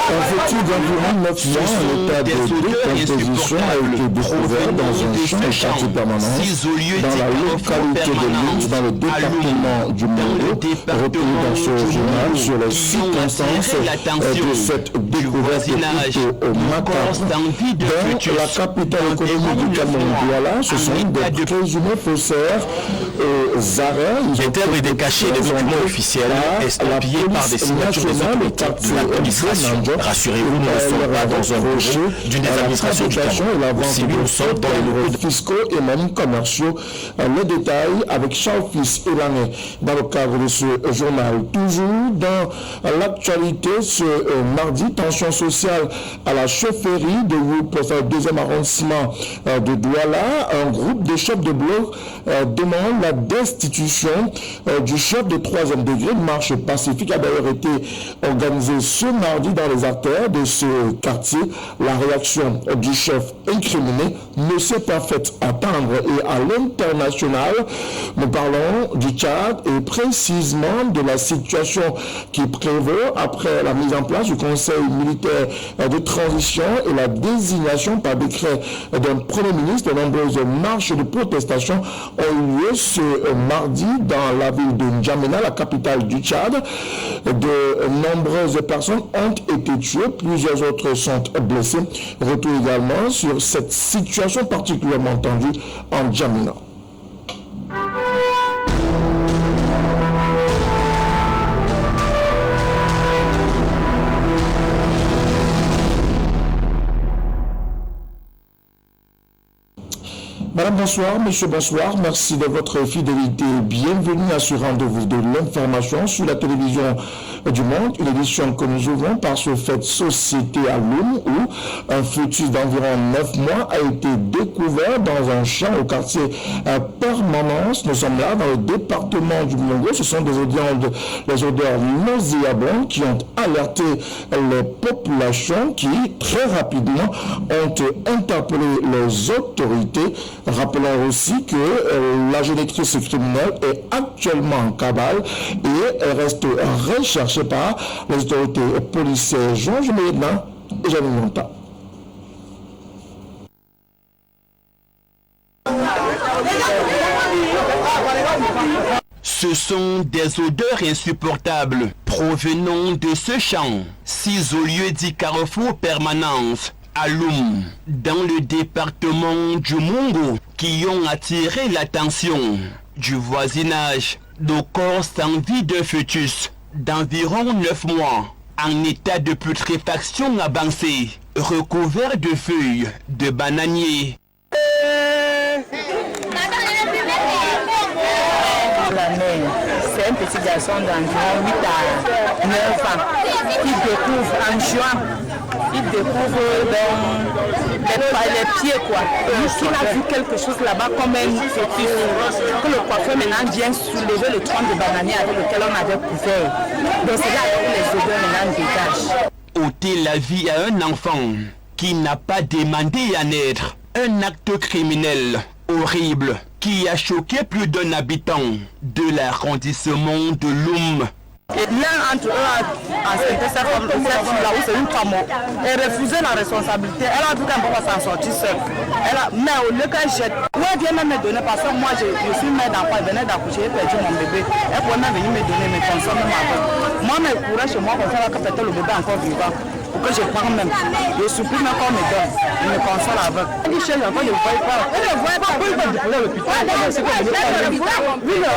Un fœtus d'environ 9 mois en état de décomposition a été découvert dans un champ de quartier permanent dans la localité de Lille, dans le département du Mongo, repris dans ce journal sur les circonstances de cette découverte au Macabre. Dans la capitale économique du Cameroun, Douala, ce sont des présumés faussaires aux arrêts. Des œuvres et des cachets des documents officiels estampillés par des signatures des autorités de l'administration. Rassurez-vous, nous ne sommes pas dans un bureau d'une administration du Cameroun. Si nous sommes dans les locaux fiscaux et même commerciaux. Le détail avec Charles-Fils Elané dans le cadre de ce journal. Toujours dans l'actualité, ce mardi, tension sociale à la chefferie de Youp, deuxième arrondissement de Douala. Un groupe de chefs de bloc demande la destitution du chef de 3e degré. Une marche pacifique a d'ailleurs été organisée ce mardi dans les artères de ce quartier. La réaction du chef incriminé ne s'est pas faite attendre et à l'international, nous parlons du Tchad et précisément de la situation qui prévaut après la mise en place du Conseil militaire de transition et la désignation par décret d'un Premier ministre. De nombreuses marches de protestation ont eu lieu ce mardi dans la ville de N'Djamena, la capitale du Tchad. De nombreuses personnes ont été tuées, plusieurs autres sont blessées. Retour également sur cette situation particulièrement tendue en N'Djamena. Madame, bonsoir. Monsieur, bonsoir. Merci de votre fidélité. Bienvenue à ce rendez-vous de l'information sur la télévision du Monde. Une édition que nous ouvrons par ce fait société à Loum où un fœtus d'environ 9 mois a été découvert dans un champ au quartier Permanence. Nous sommes là dans le département du Mongo. Ce sont des odeurs nauséabondes qui ont alerté les populations qui très rapidement ont interpellé les autorités. Rappelons aussi que la génitrice criminelle est actuellement en cavale et elle reste recherchée par les autorités policières. Georges Médina et Jeanne Monta. Ce sont des odeurs insupportables provenant de ce champ, 6 au lieu dit Carrefour Permanence, à Loum, dans le département du Mongo, qui ont attiré l'attention du voisinage. De corps sans vie de fœtus d'environ 9 mois, en état de putréfaction avancée, recouvert de feuilles de bananier. C'est un petit garçon d'environ 8 à 9 ans qui découvre en juin. Il découvre les pieds quoi. Il a vu quelque chose là-bas comme un fœtus. Que le coiffeur maintenant vient soulever le tronc de bananier avec lequel on avait couvert. Donc c'est là où les odeurs maintenant dégagent. Ôter la vie à un enfant qui n'a pas demandé à naître. Un acte criminel horrible qui a choqué plus d'un habitant de l'arrondissement de Loum. Et l'un entre eux a accepté cette fille-là où c'est une femme. Elle refusait la responsabilité. Elle a vu qu'elle ne peut pas s'en sortir seule. Mais au lieu qu'elle jette, elle vient même me donner parce que moi je suis mère d'enfant, elle venait d'accoucher, j'ai perdu mon bébé. Elle pouvait même venir me donner mes consommes même avec. Moi, mes courage chez moi comme ça, quand peut-être le bébé encore vivant. Pour que je prenne même. Je supplie même qu'on me donne. Je me console avec. Elle dit chez l'enfant, je ne voyais pas. Elle ne voyait pas. Pourquoi il va déployer à l'hôpital? Oui, non.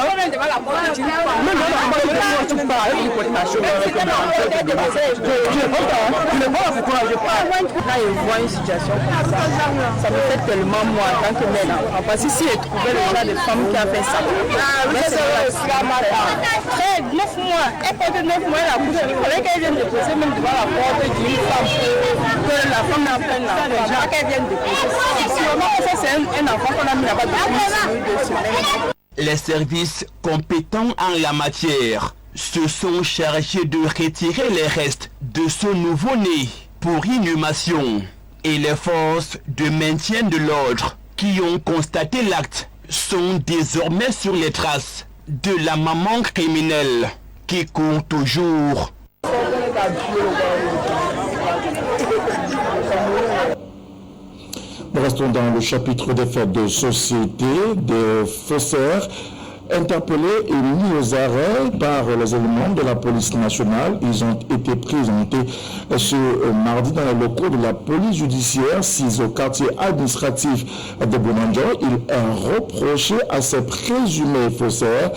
Là, il voit une situation comme ça. Ça me fait tellement moi en tant que mère. Parce que si elle trouvait le genre de femme qui a fait ça. Très 9 mois. Elle porte 9 mois à la bouche. Il fallait qu'elle vienne déposer même devant la porte d'une femme. Que la femme apprenne l'enfant. Qu'elle vienne déposer. Si on a fait ça, c'est un enfant qu'on a mis là-bas depuis 2 semaines. Les services compétents en la matière se sont chargés de retirer les restes de ce nouveau-né pour inhumation. Et les forces de maintien de l'ordre qui ont constaté l'acte sont désormais sur les traces de la maman criminelle qui court toujours. Nous restons dans le chapitre des faits de société, des faussaires interpellés et mis aux arrêts par les éléments de la police nationale. Ils ont été présentés ce mardi dans les locaux de la police judiciaire 6 au quartier administratif de Boumandjo. Il est reproché à ces présumés faussaires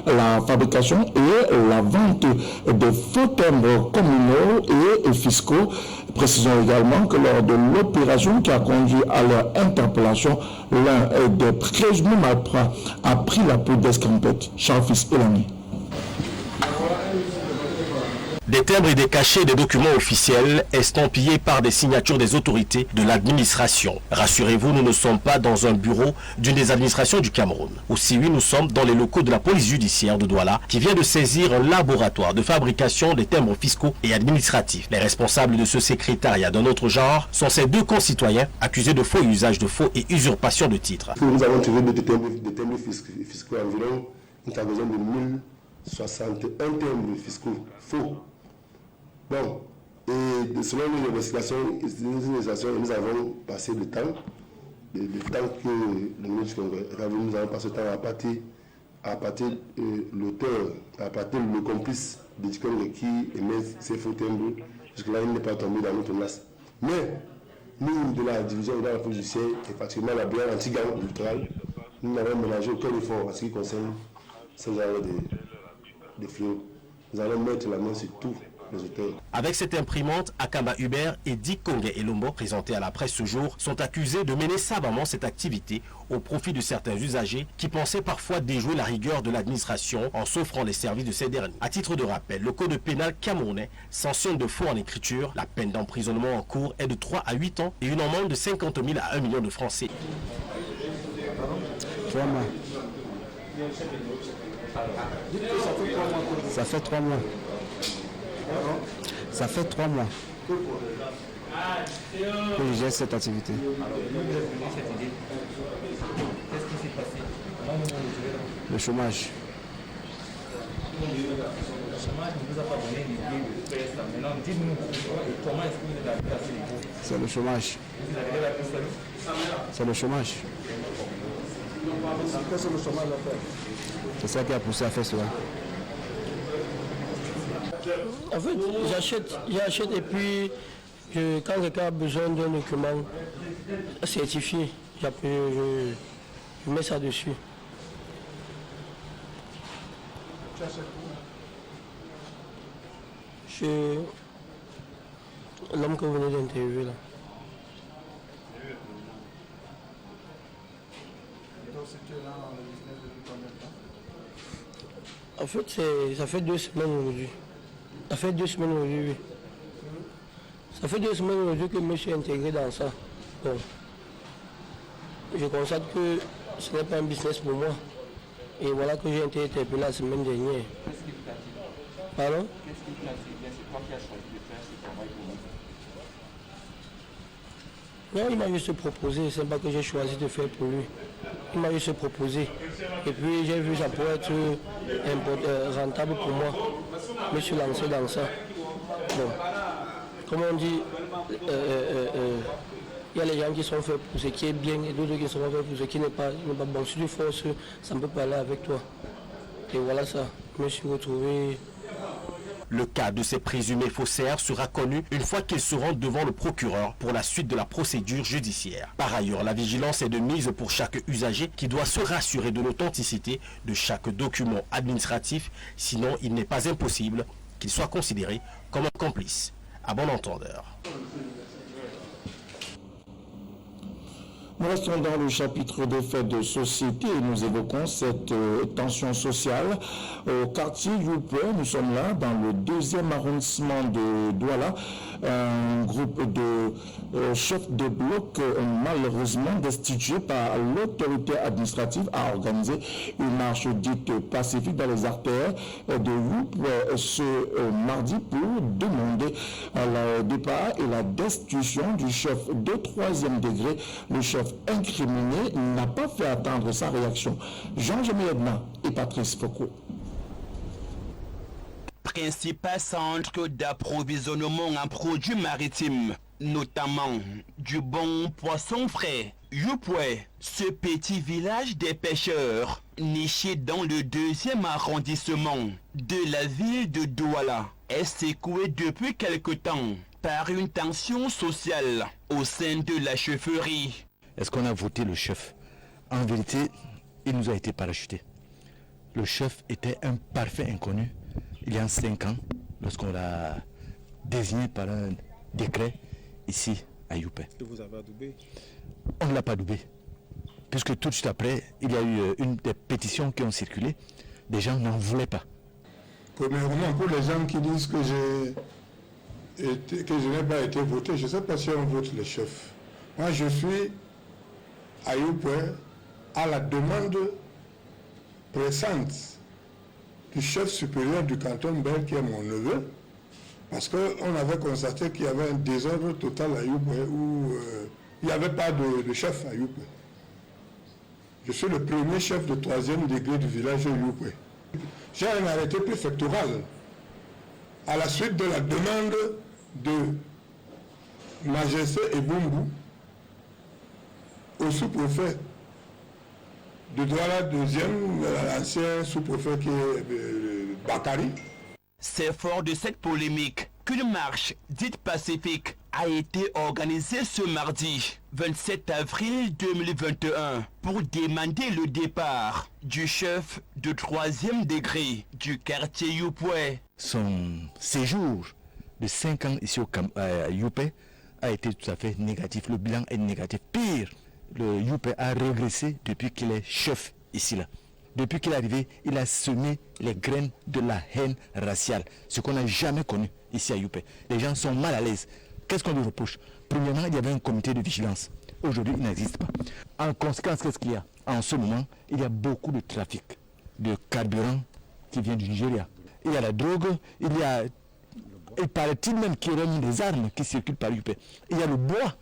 la fabrication et la vente de faux timbres communaux et fiscaux. Précisons également que lors de l'opération qui a conduit à leur interpellation, l'un des présumés malfrats a pris la peau d'escampette. Charles-Fils Elani. Des timbres et des cachets de documents officiels estampillés par des signatures des autorités de l'administration. Rassurez-vous, nous ne sommes pas dans un bureau d'une des administrations du Cameroun. Aussi, oui, nous sommes dans les locaux de la police judiciaire de Douala qui vient de saisir un laboratoire de fabrication des timbres fiscaux et administratifs. Les responsables de ce secrétariat d'un autre genre sont ces deux concitoyens accusés de faux usage de faux et usurpation de titres. Nous avons trouvé des timbres fiscaux environ une cargaison de 1061 timbres fiscaux faux. Bon, et selon nos investigations, nous avons passé le temps que le ministre nous avons passé le temps à appâter l'auteur, à appâter le complice de Dikong qui émet ces faux timbres. Jusque-là, il n'est pas tombé dans notre menace. Mais nous, de la division de la police judiciaire, et particulièrement la brigade anti-gang littorale, nous n'avons ménagé aucun effort en ce qui concerne ce genre de fléaux. Nous allons mettre la main sur tout. Avec cette imprimante, Akamba Hubert et Dick Kongé Elombo, présentés à la presse ce jour, sont accusés de mener savamment cette activité au profit de certains usagers qui pensaient parfois déjouer la rigueur de l'administration en s'offrant les services de ces derniers. À titre de rappel, le code pénal camerounais sanctionne de faux en écriture. La peine d'emprisonnement en cours est de 3 à 8 ans et une amende de 50 000 à 1 million de francs CFA. Ça fait 3 mois. Ça fait 3 mois que je gère cette activité. Le chômage. Le chômage ne vous a pas donné l'idée de faire ça. Maintenant, dites-nous comment est-ce que vous avez arrivé à ce niveau. C'est le chômage. Vous avez la seul. C'est le chômage. C'est le chômage à faire. C'est ça qui a poussé à faire cela. En fait, j'achète et puis quand quelqu'un a besoin d'un document certifié, je mets ça dessus. Chez l'homme que vous venez d'interviewer là. En fait, ça fait 2 semaines aujourd'hui. Ça fait 2 semaines aujourd'hui, oui. Ça fait 2 semaines aujourd'hui que je me suis intégré dans ça. Bon. Je constate que ce n'est pas un business pour moi. Et voilà que j'ai été interpellé la semaine dernière. Qu'est-ce qui t'a dit? Pardon? Qu'est-ce qui t'a dit? C'est toi qui as choisi de faire ce travail pour nous? Non, il m'a juste proposé. Ce n'est pas que j'ai choisi de faire pour lui. Il m'a juste proposé. Et puis j'ai vu que ça pourrait être rentable pour moi. Je me suis lancé dans ça. Bon. Comme on dit, il y a les gens qui sont faits pour ce qui est bien et d'autres qui sont faits pour ce qui n'est pas bon. Si tu forces, ça ne peut pas aller avec toi. Et voilà ça. Je me suis retrouvé. Le cas de ces présumés faussaires sera connu une fois qu'ils seront devant le procureur pour la suite de la procédure judiciaire. Par ailleurs, la vigilance est de mise pour chaque usager qui doit se rassurer de l'authenticité de chaque document administratif, sinon il n'est pas impossible qu'il soit considéré comme un complice. À bon entendeur. Nous restons dans le chapitre des faits de société et nous évoquons cette tension sociale au quartier Youpe. Nous sommes là dans le 2e arrondissement de Douala. Un groupe de chefs de bloc malheureusement destitués par l'autorité administrative a organisé une marche dite pacifique dans les artères de Youpe ce mardi pour demander le départ et la destitution du chef de 3e degré, le chef incriminé n'a pas fait attendre sa réaction. Jean-Jémy Edna et Patrice Foucault. Principal centre d'approvisionnement en produits maritimes notamment du bon poisson frais. Youpoué, ce petit village des pêcheurs, niché dans le 2e arrondissement de la ville de Douala, est secoué depuis quelque temps par une tension sociale au sein de la chefferie. Est-ce qu'on a voté le chef? En vérité, il nous a été parachuté. Le chef était un parfait inconnu il y a 5 ans, lorsqu'on l'a désigné par un décret ici à Youpé. Est-ce que vous avez adoubé? On ne l'a pas adoubé, puisque tout de suite après, il y a eu une des pétitions qui ont circulé. Des gens n'en voulaient pas. Premièrement, pour les gens qui disent que je n'ai pas été voté, je ne sais pas si on vote le chef. Moi, je suis à Youpé à la demande pressante du chef supérieur du canton Bel, qui est mon neveu, parce qu'on avait constaté qu'il y avait un désordre total à Youpé où il n'y avait pas de chef à Youpé. Je suis le premier chef de 3e degré du village de Youpé. J'ai un arrêté préfectoral à la suite de la demande de Majesté Ebumbu au sous-préfet de Douala 2e, l'ancien sous-préfet qui est Bakari. C'est fort de cette polémique qu'une marche dite pacifique a été organisée ce mardi 27 avril 2021 pour demander le départ du chef de 3e degré du quartier Youpoué. Son séjour de 5 ans ici à Youpé a été tout à fait négatif. Le bilan est négatif. Pire, le Youpé a régressé depuis qu'il est chef ici-là. Depuis qu'il est arrivé, il a semé les graines de la haine raciale, ce qu'on n'a jamais connu ici à Youpé. Les gens sont mal à l'aise. Qu'est-ce qu'on lui reproche? Premièrement, il y avait un comité de vigilance. Aujourd'hui, il n'existe pas. En conséquence, qu'est-ce qu'il y a? En ce moment, il y a beaucoup de trafic de carburant qui vient du Nigeria. Il y a la drogue, il paraît-il même qu'il y aurait des armes qui circulent par Youpé. Il y a le bois.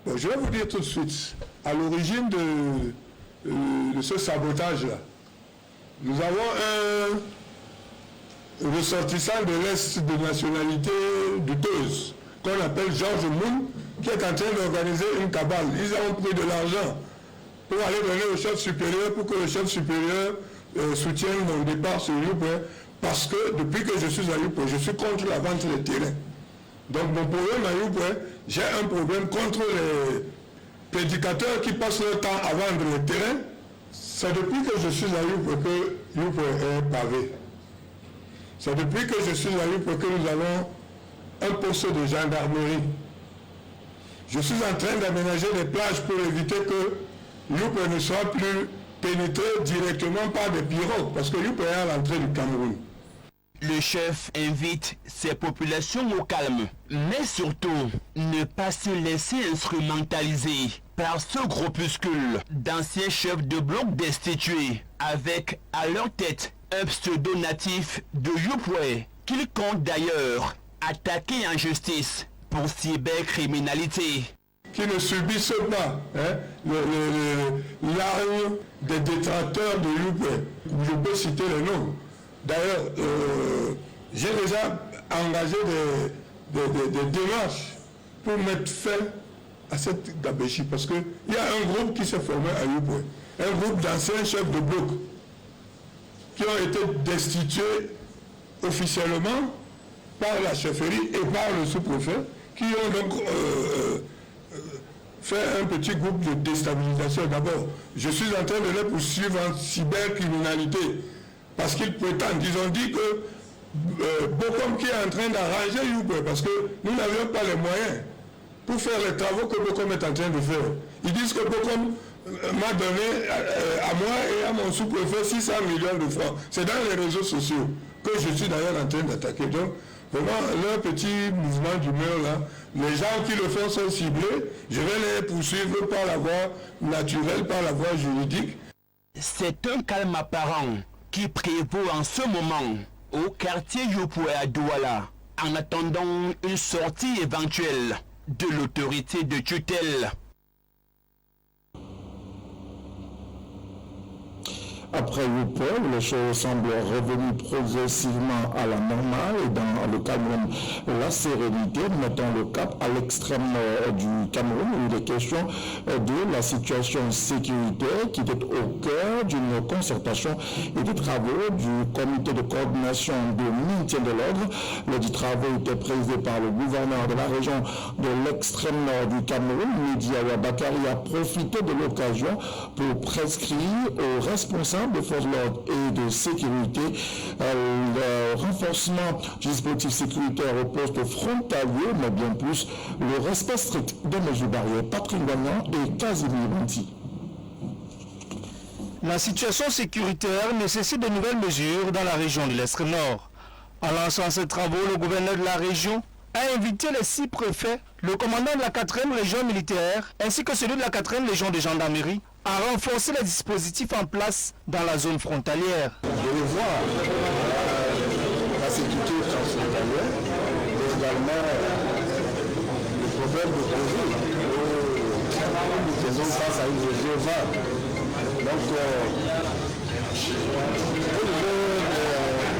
Bon, je vais vous dire tout de suite, à l'origine de ce sabotage-là, nous avons un ressortissant de l'Est de nationalité douteuse, qu'on appelle Georges Moun, qui est en train d'organiser une cabale. Ils ont pris de l'argent pour aller donner au chef supérieur, pour que le chef supérieur soutienne mon départ sur Youpé, parce que depuis que je suis à Youpé, je suis contre la vente des terrains. Donc mon problème à Youpé, j'ai un problème contre les prédicateurs qui passent leur temps à vendre les terrains. C'est depuis que je suis à Youpé que Youpé est pavé. C'est depuis que je suis à Youpé que nous avons un poste de gendarmerie. Je suis en train d'aménager des plages pour éviter que Youpé ne soit plus pénétré directement par des pirogues, parce que Youpé est à l'entrée du Cameroun. Le chef invite ces populations au calme, mais surtout ne pas se laisser instrumentaliser par ce groupuscule d'anciens chefs de bloc destitués, avec à leur tête un pseudo natif de Youpoué, qu'ils comptent d'ailleurs attaquer en justice pour cybercriminalité. Qui ne subissent pas l'arme des détracteurs de Youpé. Je peux citer les noms. D'ailleurs, j'ai déjà engagé des démarches pour mettre fin à cette gabéchie, parce qu'il y a un groupe qui s'est formé à Youpé, un groupe d'anciens chefs de bloc qui ont été destitués officiellement par la chefferie et par le sous-préfet, qui ont donc fait un petit groupe de déstabilisation. D'abord, je suis en train de les poursuivre en cybercriminalité, parce qu'ils prétendent, ils ont dit que Bokom qui est en train d'arranger Youpé, parce que nous n'avions pas les moyens pour faire les travaux que Bokom est en train de faire. Ils disent que Bokom m'a donné à moi et à mon sous-préfet 600 millions de francs. C'est dans les réseaux sociaux que je suis d'ailleurs en train d'attaquer. Donc, vraiment, leur petit mouvement d'humeur là, les gens qui le font sont ciblés. Je vais les poursuivre par la voie naturelle, par la voie juridique. C'est un calme apparent qui prévaut en ce moment au quartier Youpoué à Douala, en attendant une sortie éventuelle de l'autorité de tutelle. Après Youpol, les choses semblent revenir progressivement à la normale et dans le Cameroun, la sérénité, mettons le cap à l'extrême nord du Cameroun où il est question de la situation sécuritaire qui était au cœur d'une concertation et des travaux du comité de coordination de maintien de l'ordre. Les travaux étaient présidés par le gouverneur de la région de l'extrême nord du Cameroun. Midi Awa Bakari a profité de l'occasion pour prescrire aux responsables de forces de l'ordre et de sécurité le renforcement du dispositif sécuritaire au poste frontalier, mais bien plus le respect strict des mesures barrières. Patrick Gagnon et Casimir Banti. La situation sécuritaire nécessite de nouvelles mesures dans la région de l'extrême nord. En lançant ces travaux, le gouverneur de la région a invité les 6 préfets, le commandant de la 4e région militaire ainsi que celui de la 4e légion de gendarmerie à renforcer les dispositifs en place dans la zone frontalière. De revoir la sécurité transfrontalière, mais également le problème de Covid, où nous faisons face à une région vague. Donc,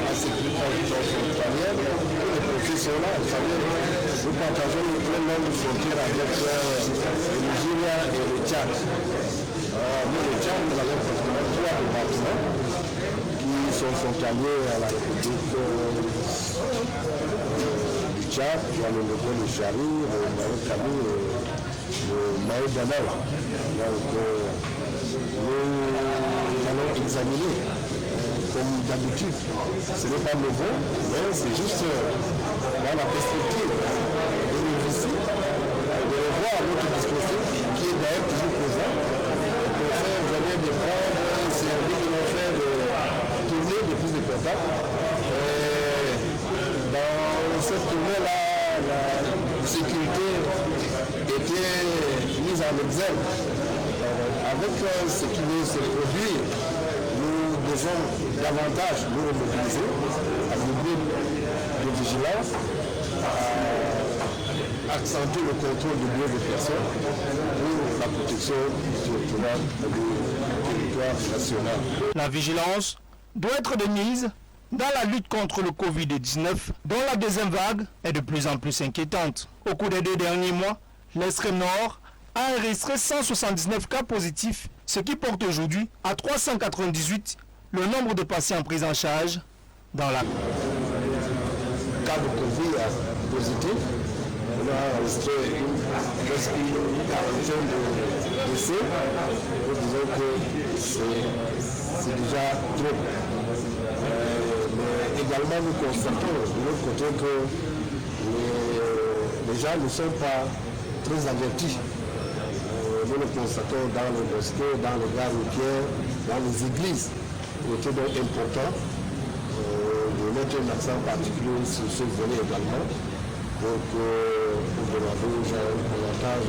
la sécurité transfrontalière, les professionnels, vous savez, nous partageons le plein nombre de frontières avec le Nigeria et le Tchad. Nous, le Tchad, nous avons pratiquement 3 départements qui sont frontaliers à la République du Tchad, il y a le Lebo, le Chari, le Maïkami et le Maïdanel. Donc, nous allons examiner, comme d'habitude, ce n'est pas nouveau, mais c'est juste dans la perspective de réussir, de revoir notre dispositif qui est d'ailleurs toujours présent, pour faire venir des preuves, servir de nous faire tourner de plus de contacts. Dans cette tournée-là, la sécurité était mise en exergue. Avec ce qui veut se produire, nous devons davantage nous remobiliser à niveau de vigilance, à accentuer le contrôle du biais des personnes pour la protection du territoire national. La vigilance doit être de mise dans la lutte contre le Covid-19, dont la deuxième vague est de plus en plus inquiétante. Au cours des 2 derniers mois, l'extrême nord a enregistré 179 cas positifs, ce qui porte aujourd'hui à 398 le nombre de patients pris en charge dans la... Cas de Covid positif, on a enregistré presque une quarantaine de décès. Nous disons que c'est déjà trop. Mais également nous constatons de l'autre côté que les gens ne sont pas très avertis. Nous le constatons dans les mosquées, dans les gares routières, dans les églises. Il était donc important de mettre un accent particulier sur ce volet également pour demander aux gens davantage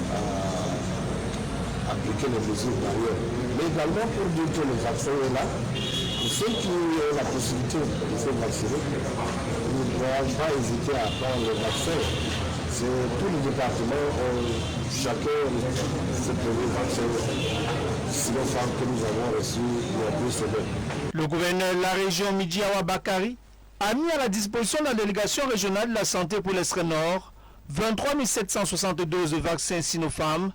à appliquer les mesures barrières. Mais également pour dire que le vaccin est là, pour ceux qui ont la possibilité de se vacciner, ils ne doivent pas hésiter à prendre le vaccin. Tous les départements ont chacun ce premier vaccin Sinopharm que nous avons reçu il y a 2 semaines. Le gouverneur de la région Midi Awa Bakari a mis à la disposition de la délégation régionale de la santé pour l'extrême nord 23 772 vaccins Sinopharm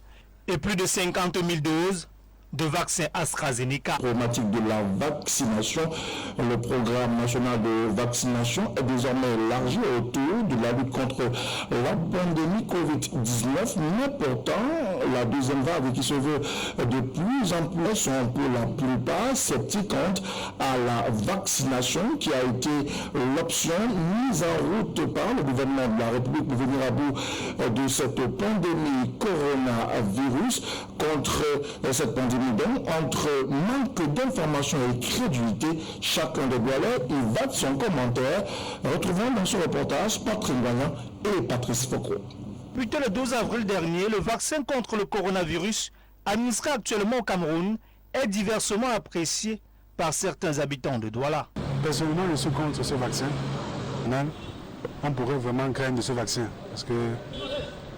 et plus de 50 000 doses de vaccins AstraZeneca. Problématique de la vaccination, le programme national de vaccination est désormais élargi autour de la lutte contre la pandémie Covid-19, mais pourtant la deuxième vague qui se veut de plus en plus sont pour la plupart sceptiques quant à la vaccination qui a été l'option mise en route par le gouvernement de la République pour venir à bout de cette pandémie coronavirus. Contre cette pandémie, donc, entre manque d'information et crédulité, chacun des doigts il va de son commentaire. Retrouvons dans ce reportage Patrick Gagnon et Patrice Foucault. Plutôt le 12 avril dernier, le vaccin contre le coronavirus administré actuellement au Cameroun est diversement apprécié par certains habitants de Douala. Personnellement, je suis contre ce vaccin. On pourrait vraiment craindre de ce vaccin parce que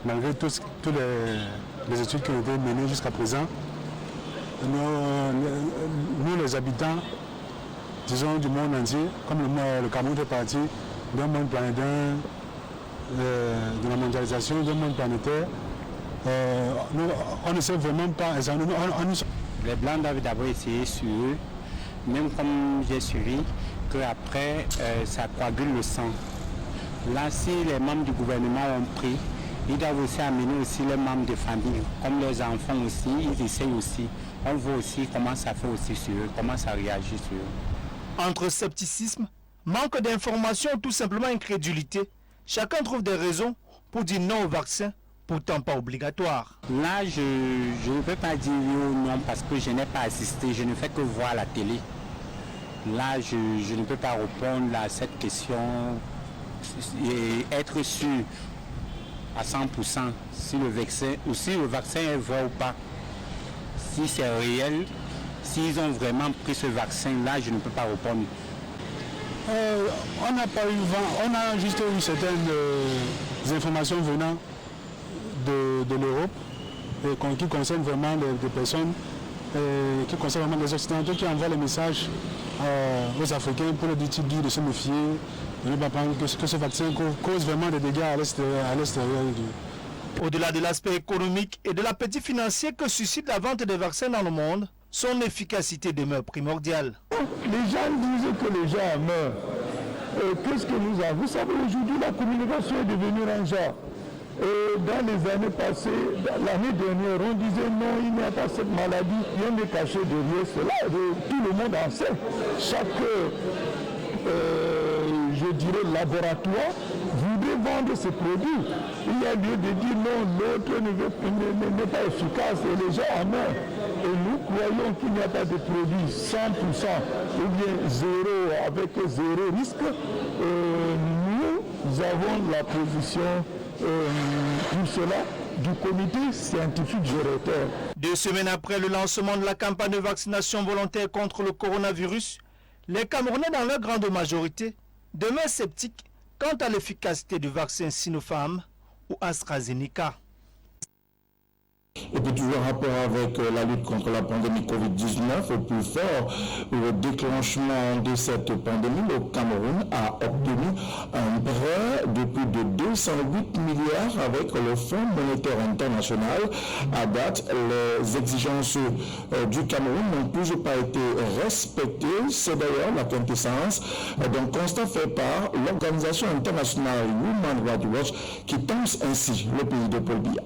malgré toutes les études qui ont été menées jusqu'à présent, nous les habitants, disons du monde entier, comme le Cameroun fait partie d'un monde planétaire, de la mondialisation, d'un monde planétaire, on ne sait vraiment pas. Les Blancs doivent d'abord essayer sur eux, même comme j'ai suivi, qu'après ça coagule le sang. Là, si les membres du gouvernement ont pris, ils doivent aussi amener aussi les membres de famille, comme les enfants aussi, ils essayent aussi. On voit aussi comment ça fait aussi sur eux, comment ça réagit sur eux. Entre scepticisme, manque d'information ou tout simplement incrédulité, chacun trouve des raisons pour dire non au vaccin, pourtant pas obligatoire. Là, je ne peux pas dire oui ou non parce que je n'ai pas assisté, je ne fais que voir la télé. Là, je ne peux pas répondre à cette question et être sûr à 100% si le vaccin est vrai ou pas. Si c'est réel, s'ils ont vraiment pris ce vaccin-là, je ne peux pas répondre. On n'a pas eu vent, on a juste eu certaines informations venant de l'Europe qui concernent vraiment des personnes, qui concernent vraiment les Occidentaux qui envoient les messages aux Africains pour leur dire de se méfier, de ne pas prendre que ce vaccin cause vraiment des dégâts à l'extérieur du... Au-delà de l'aspect économique et de l'appétit financier que suscite la vente des vaccins dans le monde, son efficacité demeure primordiale. Les gens disent que les gens meurent. Qu'est-ce que nous avons? Vous savez, aujourd'hui, la communication est devenue un genre. Dans les années passées, l'année dernière, on disait non, il n'y a pas cette maladie. Rien n'est caché derrière cela. Tout le monde en sait. Chaque, je dirais, laboratoire voudrait vendre ses produits. Il y a lieu de dire non, l'autre n'est pas efficace et les gens en meurent. Et nous croyons qu'il n'y a pas de produit 100% ou bien zéro avec zéro risque. Nous avons la position pour cela du comité scientifique gérateur. 2 semaines après le lancement de la campagne de vaccination volontaire contre le coronavirus, les Camerounais dans leur grande majorité demeurent sceptiques quant à l'efficacité du vaccin Sinopharm ou AstraZeneca. Et puis toujours en rapport avec la lutte contre la pandémie Covid-19, au plus fort, le déclenchement de cette pandémie, le Cameroun a obtenu un prêt de plus de 208 milliards avec le Fonds monétaire international. À date, les exigences du Cameroun n'ont toujours pas été respectées. C'est d'ailleurs la quintessence d'un constat fait par l'organisation internationale Human Rights Watch qui pense ainsi le pays de Paul Biya.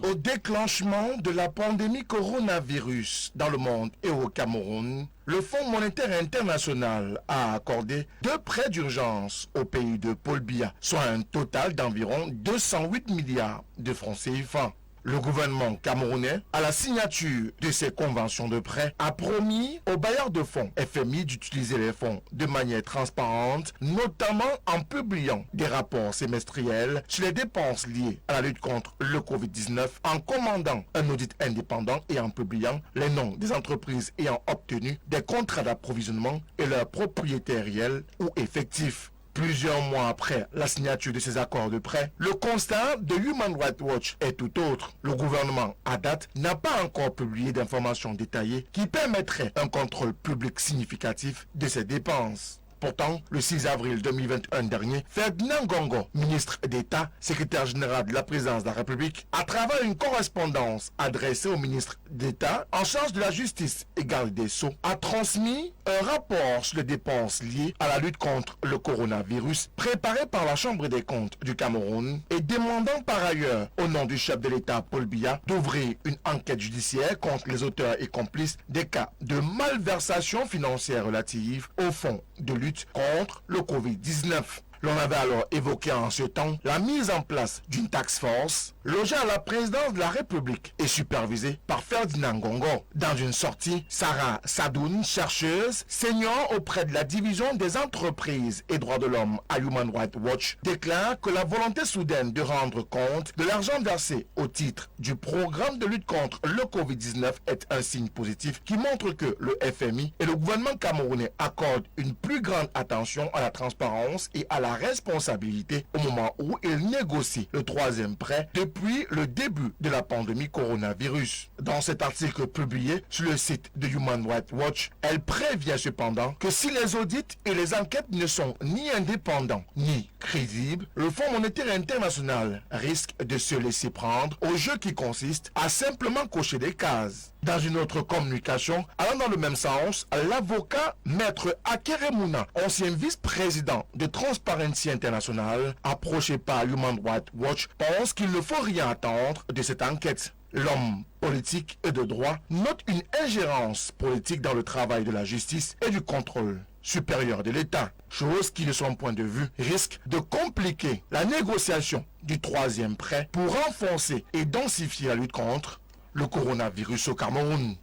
Au déclenchement de la pandémie coronavirus dans le monde et au Cameroun, le Fonds monétaire international a accordé 2 prêts d'urgence au pays de Paul Biya, soit un total d'environ 208 milliards de francs CFA. Le gouvernement camerounais, à la signature de ces conventions de prêt, a promis aux bailleurs de fonds FMI d'utiliser les fonds de manière transparente, notamment en publiant des rapports semestriels sur les dépenses liées à la lutte contre le Covid-19, en commandant un audit indépendant et en publiant les noms des entreprises ayant obtenu des contrats d'approvisionnement et leurs propriétaires réels ou effectifs. Plusieurs mois après la signature de ces accords de prêt, le constat de Human Rights Watch est tout autre. Le gouvernement, à date, n'a pas encore publié d'informations détaillées qui permettraient un contrôle public significatif de ces dépenses. Pourtant, le 6 avril 2021 dernier, Ferdinand Gongo, ministre d'État, secrétaire général de la présidence de la République, à travers une correspondance adressée au ministre d'État en charge de la justice et garde des Sceaux, a transmis un rapport sur les dépenses liées à la lutte contre le coronavirus préparé par la Chambre des comptes du Cameroun et demandant par ailleurs, au nom du chef de l'État Paul Biya, d'ouvrir une enquête judiciaire contre les auteurs et complices des cas de malversation financière relative au fonds de lutte contre le Covid-19. L'on avait alors évoqué en ce temps la mise en place d'une task force logée à la présidence de la République et supervisée par Ferdinand Gongo. Dans une sortie, Sarah Sadoun, chercheuse senior auprès de la division des entreprises et droits de l'homme à Human Rights Watch, déclare que la volonté soudaine de rendre compte de l'argent versé au titre du programme de lutte contre le Covid-19 est un signe positif qui montre que le FMI et le gouvernement camerounais accordent une plus grande attention à la transparence et à la la responsabilité au moment où il négocie le 3e prêt depuis le début de la pandémie coronavirus. Dans cet article publié sur le site de Human Rights Watch, elle prévient cependant que si les audits et les enquêtes ne sont ni indépendants ni crédibles, le Fonds monétaire international risque de se laisser prendre au jeu qui consiste à simplement cocher des cases. Dans une autre communication, allant dans le même sens, l'avocat Maître Akeremouna, ancien vice-président de Transparency International, approché par Human Rights Watch, pense qu'il ne faut rien attendre de cette enquête. L'homme politique et de droit note une ingérence politique dans le travail de la justice et du contrôle supérieur de l'État, chose qui, de son point de vue, risque de compliquer la négociation du 3e prêt pour renforcer et densifier la lutte contre le coronavirus au Cameroun.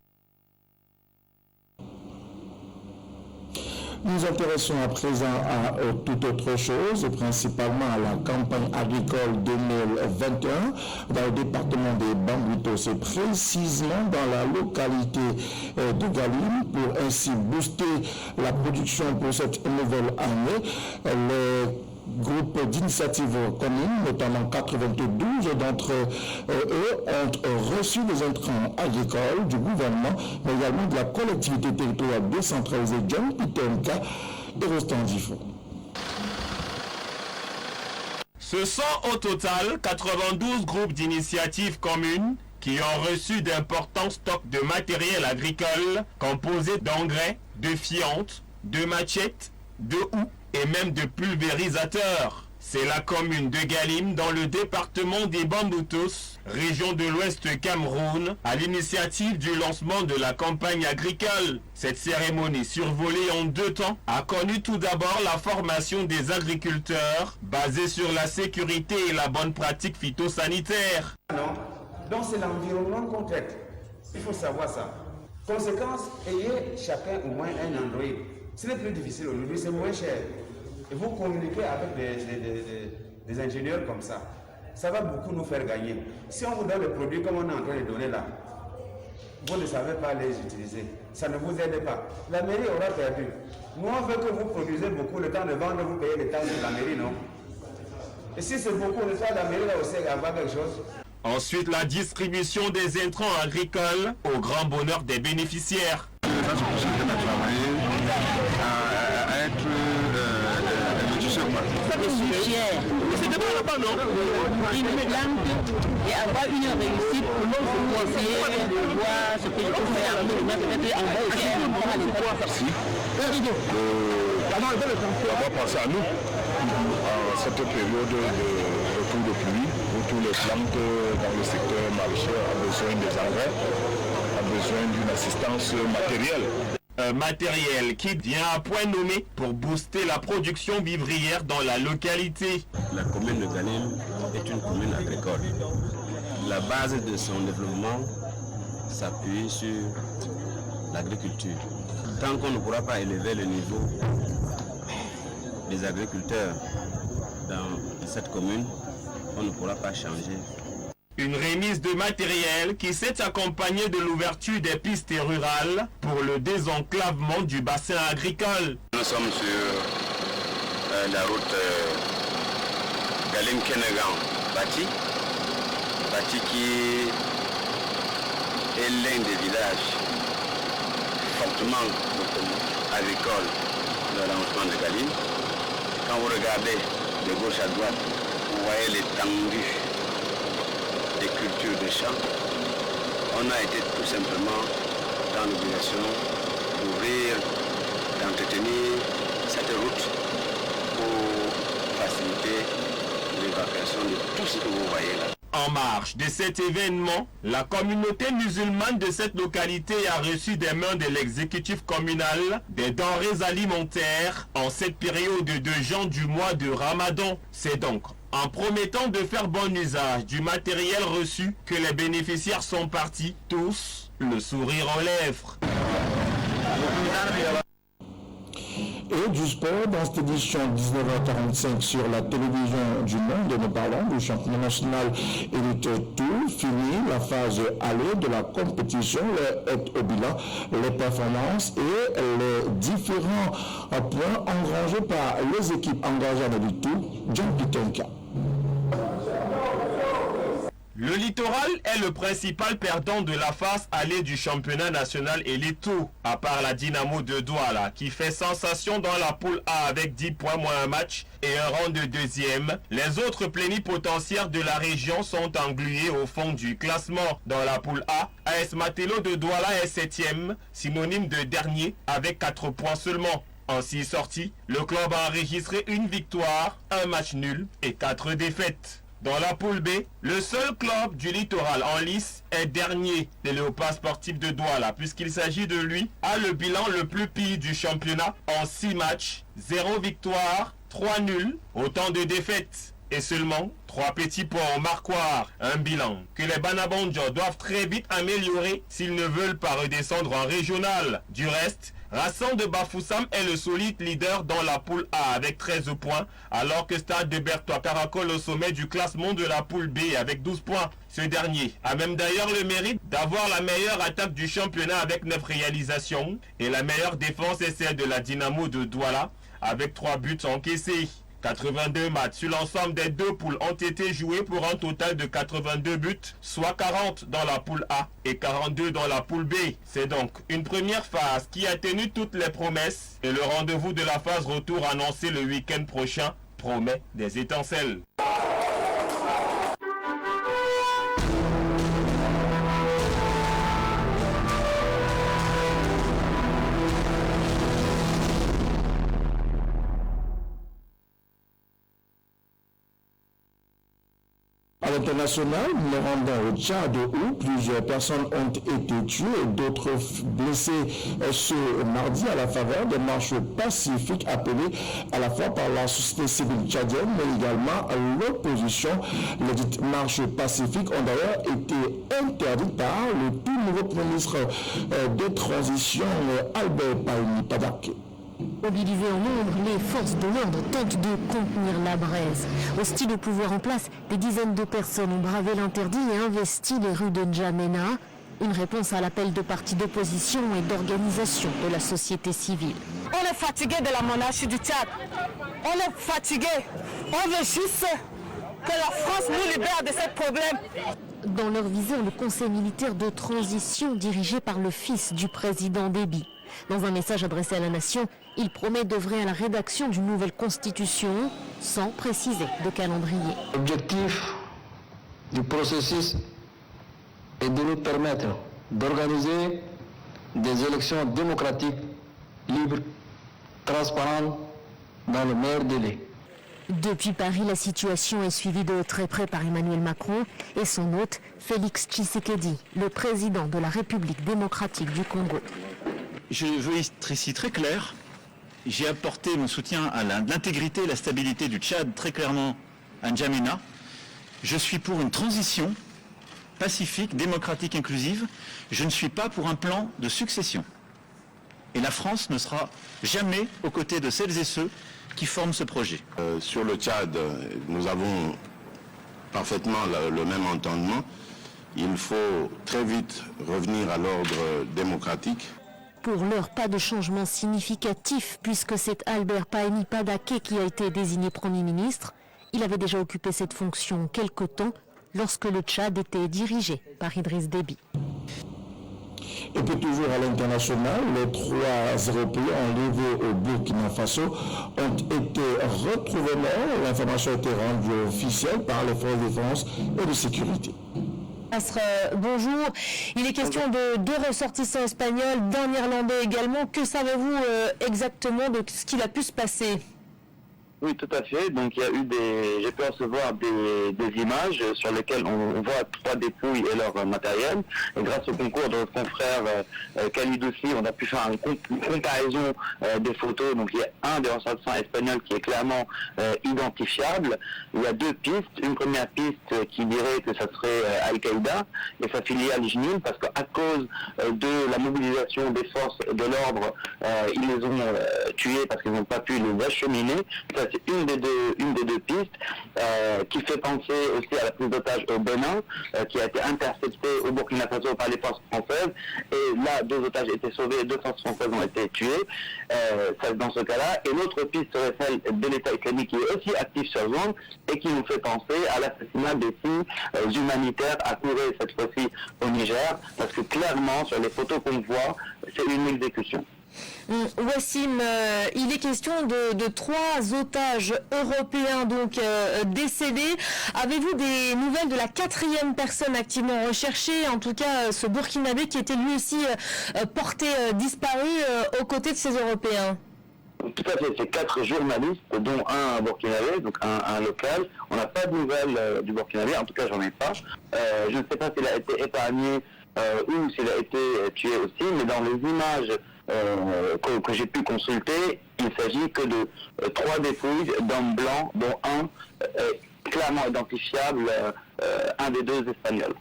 Nous nous intéressons à présent à toute autre chose, principalement à la campagne agricole 2021 dans le département des Bambutos et précisément dans la localité de Galim pour ainsi booster la production pour cette nouvelle année. Le groupe d'initiatives communes, notamment 92 d'entre eux, ont reçu des intrants agricoles du gouvernement, mais également de la collectivité territoriale décentralisée John Pitenka de Rostandifo. Ce sont au total 92 groupes d'initiatives communes qui ont reçu d'importants stocks de matériel agricole composés d'engrais, de fientes, de machettes, de houes et même de pulvérisateurs. C'est la commune de Galim, dans le département des Bambutos, région de l'Ouest Cameroun, à l'initiative du lancement de la campagne agricole. Cette cérémonie, survolée en 2 temps, a connu tout d'abord la formation des agriculteurs, basée sur la sécurité et la bonne pratique phytosanitaire. Non, donc c'est l'environnement qu'on traite. Il faut savoir ça. Conséquence, ayez chacun au moins un Android. Ce n'est plus difficile aujourd'hui, c'est moins cher. Et vous communiquez avec des ingénieurs comme ça. Ça va beaucoup nous faire gagner. Si on vous donne des produits comme on est en train de donner là, vous ne savez pas les utiliser. Ça ne vous aide pas. La mairie aura perdu. Nous, on veut que vous produisez beaucoup. Le temps de vendre, vous payez les taxes de la mairie, non? Et si c'est beaucoup, le temps de la mairie, là aussi, avoir quelque chose. Ensuite, la distribution des intrants agricoles au grand bonheur des bénéficiaires. Je suis fier. C'était pas là-bas, non? Il me plante et avoir une réussite pour nous conseiller de voir ce que je peux faire. Peut-être en bas aussi, on va aller voir. Merci. On va penser à nous en cette période de retour de pluie où tous les plantes dans le secteur maraîcher ont besoin des engrais, ont besoin d'une assistance matérielle. Un matériel qui vient à point nommé pour booster la production vivrière dans la localité. La commune de Galim est une commune agricole. La base de son développement s'appuie sur l'agriculture. Tant qu'on ne pourra pas élever le niveau des agriculteurs dans cette commune, on ne pourra pas changer. Une remise de matériel qui s'est accompagnée de l'ouverture des pistes rurales pour le désenclavement du bassin agricole. Nous sommes sur la route Galim-Kenegan-Bati, Bati qui est l'un des villages fortement agricoles de l'arrondissement de Galim. Quand vous regardez de gauche à droite, vous voyez l'étendue des cultures de champs. On a été tout simplement dans l'obligation d'ouvrir, d'entretenir cette route pour faciliter l'évacuation de tout ce que vous voyez là. En marge de cet événement, la communauté musulmane de cette localité a reçu des mains de l'exécutif communal des denrées alimentaires en cette période de jeûne du mois de Ramadan. C'est donc en promettant de faire bon usage du matériel reçu que les bénéficiaires sont partis, tous le sourire aux lèvres. et du sport dans cette édition 19h45 sur la télévision du Monde. Nous parlons du championnat national Élite Tour. Fini la phase aller de la compétition, au bilan, les performances et les différents points engrangés par les équipes engagées dans Élite Tour. John Pitenka. Le littoral est le principal perdant de la phase allée du championnat national Élite Tour, à part la Dynamo de Douala qui fait sensation dans la poule A avec 10 points moins un match et un rang de deuxième. Les autres plénipotentiaires de la région sont englués au fond du classement. Dans la poule A, AS Matelo de Douala est 7e, synonyme de dernier avec 4 points seulement. En 6 sorties, le club a enregistré une victoire, un match nul et 4 défaites. Dans la poule B, le seul club du littoral en lice est dernier, le Léopard Sportif de Douala, puisqu'il s'agit de lui, a le bilan le plus pire du championnat en 6 matchs, 0 victoire, 3 nuls, autant de défaites et seulement 3 petits points au marquoir, un bilan que les Banabandjo doivent très vite améliorer s'ils ne veulent pas redescendre en régional. Du reste, Rassan de Bafoussam est le solide leader dans la poule A avec 13 points, alors que Stade de Bertois caracole au sommet du classement de la poule B avec 12 points. Ce dernier a même d'ailleurs le mérite d'avoir la meilleure attaque du championnat avec 9 réalisations, et la meilleure défense est celle de la Dynamo de Douala avec 3 buts encaissés. 82 matchs sur l'ensemble des 2 poules ont été joués pour un total de 82 buts, soit 40 dans la poule A et 42 dans la poule B. C'est donc une première phase qui a tenu toutes les promesses et le rendez-vous de la phase retour annoncé le week-end prochain promet des étincelles. À l'international, nous rendons au Tchad où plusieurs personnes ont été tuées et d'autres blessées ce mardi à la faveur des marches pacifiques appelées à la fois par la société civile tchadienne mais également l'opposition. Les dites marches pacifiques ont d'ailleurs été interdites par le tout nouveau Premier ministre de transition Albert Paini Padaké. Mobilisées en nombre, les forces de l'ordre tentent de contenir la braise. Hostile au pouvoir en place, des dizaines de personnes ont bravé l'interdit et investi les rues de N'Djamena. Une réponse à l'appel de partis d'opposition et d'organisation de la société civile. On est fatigué de la monarchie du Tchad. On est fatigué. On veut juste que la France nous libère de ce problème. Dans leur vision, le conseil militaire de transition dirigé par le fils du président Déby. Dans un message adressé à la nation, il promet d'œuvrer à la rédaction d'une nouvelle constitution sans préciser de calendrier. L'objectif du processus est de nous permettre d'organiser des élections démocratiques, libres, transparentes, dans le meilleur délai. Depuis Paris, la situation est suivie de très près par Emmanuel Macron et son hôte, Félix Tshisekedi, le président de la République démocratique du Congo. Je veux être ici très clair. J'ai apporté mon soutien à l'intégrité et la stabilité du Tchad très clairement à N'Djamena. Je suis pour une transition pacifique, démocratique, inclusive. Je ne suis pas pour un plan de succession. Et la France ne sera jamais aux côtés de celles et ceux qui forment ce projet. Sur le Tchad, nous avons parfaitement le même entendement. Il faut très vite revenir à l'ordre démocratique. Pour l'heure, pas de changement significatif puisque c'est Albert Paini Padaké qui a été désigné Premier ministre. Il avait déjà occupé cette fonction quelque temps lorsque le Tchad était dirigé par Idriss Déby. Et puis toujours à l'international, les 3 Européens enlevés au Burkina Faso ont été retrouvés morts. L'information a été rendue officielle par les forces de défense et de sécurité. Bonjour, il est question de 2 ressortissants espagnols, d'un Irlandais également. Que savez-vous exactement de ce qu'il a pu se passer ? Oui, tout à fait. Donc il y a eu j'ai pu recevoir des images sur lesquelles on voit 3 dépouilles et leur matériel. Et grâce au concours de notre confrère Khalid aussi, on a pu faire une comparaison des photos. Donc il y a un des ressortissants espagnols qui est clairement identifiable. Il y a 2 pistes. Une première piste qui dirait que ça serait Al-Qaïda et sa filiale JNIL, parce qu'à cause de la mobilisation des forces de l'ordre, ils les ont tués parce qu'ils n'ont pas pu les acheminer. Ça, c'est une des deux pistes qui fait penser aussi à la prise d'otage au Bénin, qui a été interceptée au Burkina Faso par les forces françaises. Et là, 2 otages étaient sauvés et 2 forces françaises ont été tuées dans ce cas-là. Et l'autre piste serait celle de l'État islamique qui est aussi actif sur zone et qui nous fait penser à l'assassinat des 6 humanitaires à Kouré, cette fois-ci au Niger, parce que clairement, sur les photos qu'on voit, c'est une exécution. Wassim, il est question de 3 otages européens donc décédés. Avez-vous des nouvelles de la 4e personne activement recherchée, en tout cas ce Burkinabé qui était lui aussi porté disparu aux côtés de ces Européens? Tout à fait, c'est 4 journalistes, dont un burkinabé, donc un local. On n'a pas de nouvelles du Burkinabé, en tout cas j'en ai pas. Je ne sais pas s'il a été épargné ou s'il a été tué aussi, mais dans les images que j'ai pu consulter, il s'agit que de 3 dépouilles d'hommes blancs, dont un est clairement identifiable, un des 2 espagnols.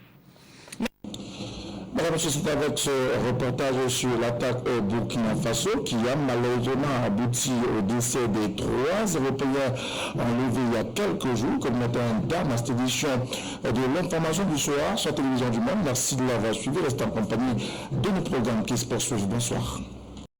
Madame, c'est avec ce reportage sur l'attaque au Burkina Faso qui a malheureusement abouti au décès des 3 Européens enlevés il y a quelques jours, comme mettant un terme à cette édition de l'information du soir sur la télévision du Monde. Merci de l'avoir suivi. Restez en compagnie de nos programmes qui se poursuivent. Bonsoir.